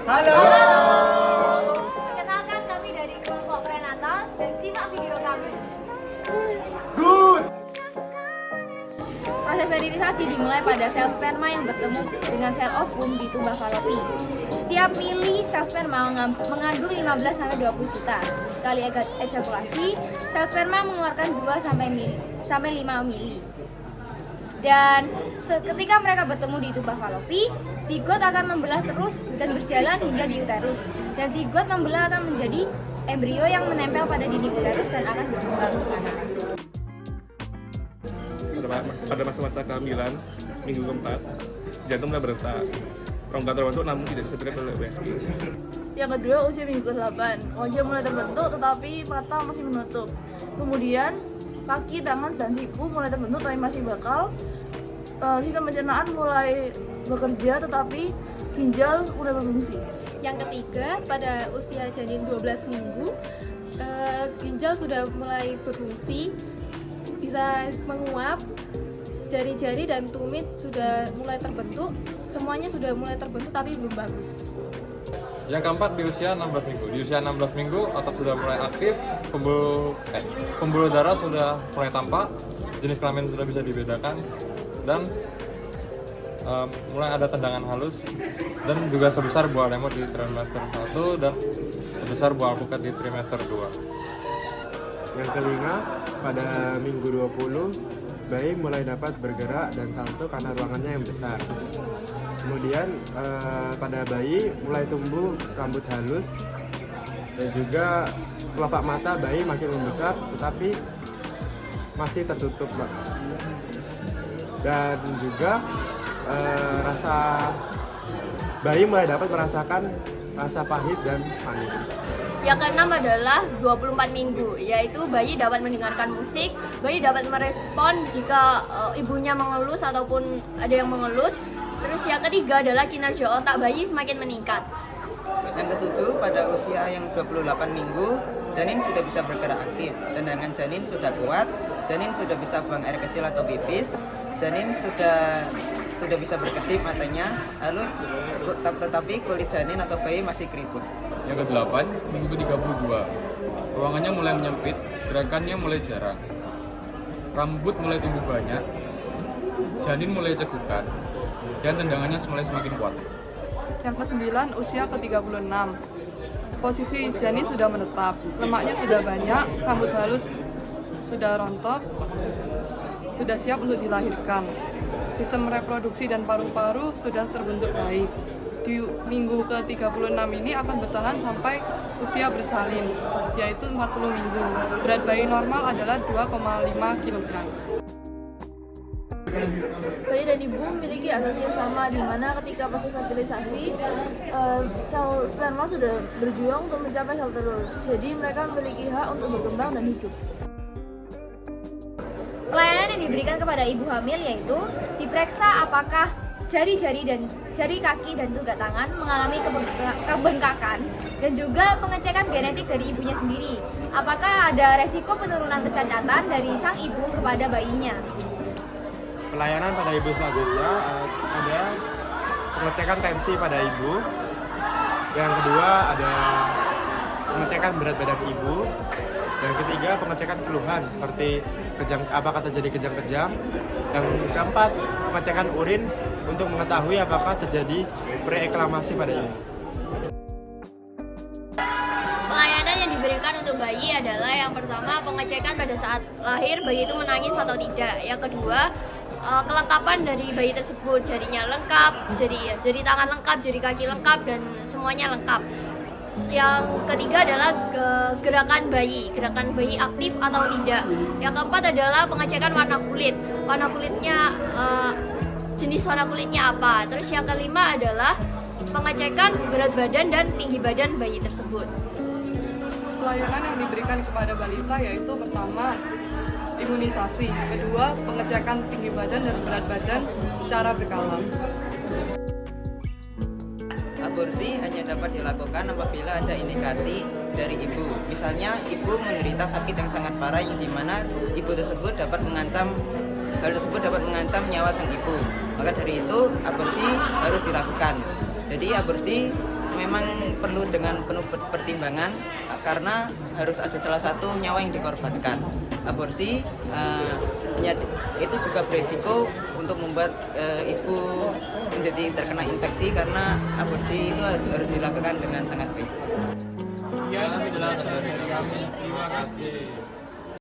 Halo. Perkenalkan kami dari kelompok prenatal dan simak video kami. Good. Proses sterilisasi dimulai pada sel sperma yang bertemu dengan sel ovum di tuba falopi. Setiap mili sel sperma mengandung 15-20 juta. Sekali ejakulasi, sel sperma mengeluarkan 2-5 mili. Dan ketika mereka bertemu di tuba falopi, zigot akan membelah terus dan berjalan hingga di uterus. Dan zigot membelah akan menjadi embrio yang menempel pada dinding uterus dan akan berkembang ke sana. Pada masa-masa kehamilan, minggu keempat, jantung mulai berdetak. Rongga terbentuk namun tidak bisa terlihat oleh USG. Yang kedua, usia minggu ke-8. Wajah mulai terbentuk tetapi mata masih menutup. Kemudian, kaki, tangan, dan siku mulai terbentuk tapi masih bakal. Sistem pencernaan mulai bekerja tetapi ginjal mulai berfungsi. Yang ketiga, pada usia janin 12 minggu, ginjal sudah mulai berfungsi, bisa menguap, jari-jari dan tumit sudah mulai terbentuk, semuanya sudah mulai terbentuk tapi belum bagus. Yang keempat di usia 16 minggu. Di usia 16 minggu otak sudah mulai aktif, pembuluh darah sudah mulai tampak, jenis kelamin sudah bisa dibedakan dan mulai ada tendangan halus dan juga sebesar buah lemur di trimester 1 dan sebesar buah alpukat di trimester 2. Yang kelima, pada minggu 20, bayi mulai dapat bergerak dan salto karena ruangannya yang besar. Kemudian pada bayi mulai tumbuh rambut halus dan juga kelopak mata bayi makin membesar tetapi masih tertutup, Pak. Dan juga rasa bayi mulai dapat merasakan rasa pahit dan manis. Yang keenam adalah 24 minggu, yaitu bayi dapat mendengarkan musik, bayi dapat merespon jika ibunya mengelus ataupun ada yang mengelus. Terus yang ketiga adalah kinerja otak bayi semakin meningkat. Yang ketujuh, pada usia yang 28 minggu, janin sudah bisa bergerak aktif, tendangan janin sudah kuat, janin sudah bisa buang air kecil atau pipis, janin sudah bisa berkedip matanya, lalu tetapi kulit janin atau bayi masih keriput. Yang ke-8, minggu 32. Ruangannya mulai menyempit, gerakannya mulai jarang. Rambut mulai tumbuh banyak, janin mulai cegukan, dan tendangannya mulai semakin kuat. Yang ke-9, usia ke-36. Posisi janin sudah menetap, lemaknya sudah banyak, rambut halus sudah rontok, sudah siap untuk dilahirkan. Sistem reproduksi dan paru-paru sudah terbentuk baik. Di minggu ke-36 ini akan bertahan sampai usia bersalin, yaitu 40 minggu. Berat bayi normal adalah 2,5 kg. Bayi dan ibu memiliki asas yang sama, di mana ketika proses fertilisasi, sel sperma sudah berjuang untuk mencapai sel telur. Jadi mereka memiliki hak untuk berkembang dan hidup. Pelayanan yang diberikan kepada ibu hamil yaitu diperiksa apakah jari-jari kaki dan juga tangan mengalami kebengkakan dan juga pengecekan genetik dari ibunya sendiri. Apakah ada resiko penurunan kecacatan dari sang ibu kepada bayinya? Pelayanan pada ibu selanjutnya ada pengecekan tensi pada ibu. Yang kedua ada pengecekan berat badan ibu. Yang ketiga pengecekan keluhan seperti apakah terjadi kejang-kejang. Yang keempat pengecekan urin untuk mengetahui apakah terjadi preeklamasi pada ibu. Pelayanan yang diberikan untuk bayi adalah yang pertama pengecekan pada saat lahir bayi itu menangis atau tidak. Yang kedua kelengkapan dari bayi tersebut, jarinya lengkap, jari tangan lengkap, jari kaki lengkap dan semuanya lengkap. Yang ketiga adalah gerakan bayi aktif atau tidak. Yang keempat adalah pengecekan warna kulit. Warna kulitnya jenis warna kulitnya apa. Terus yang kelima adalah pengecekan berat badan dan tinggi badan bayi tersebut. Pelayanan yang diberikan kepada balita yaitu pertama, imunisasi. Kedua, pengecekan tinggi badan dan berat badan secara berkala. Aborsi hanya dapat dilakukan apabila ada indikasi dari ibu. Misalnya ibu menderita sakit yang sangat parah yang dimana hal tersebut dapat mengancam nyawa sang ibu. Maka dari itu aborsi harus dilakukan. Jadi aborsi memang perlu dengan penuh pertimbangan karena harus ada salah satu nyawa yang dikorbankan. Aborsi itu juga beresiko untuk membuat ibu menjadi terkena infeksi karena aborsi itu harus dilakukan dengan sangat baik. Sekian penjelasan dari kami. Terima kasih.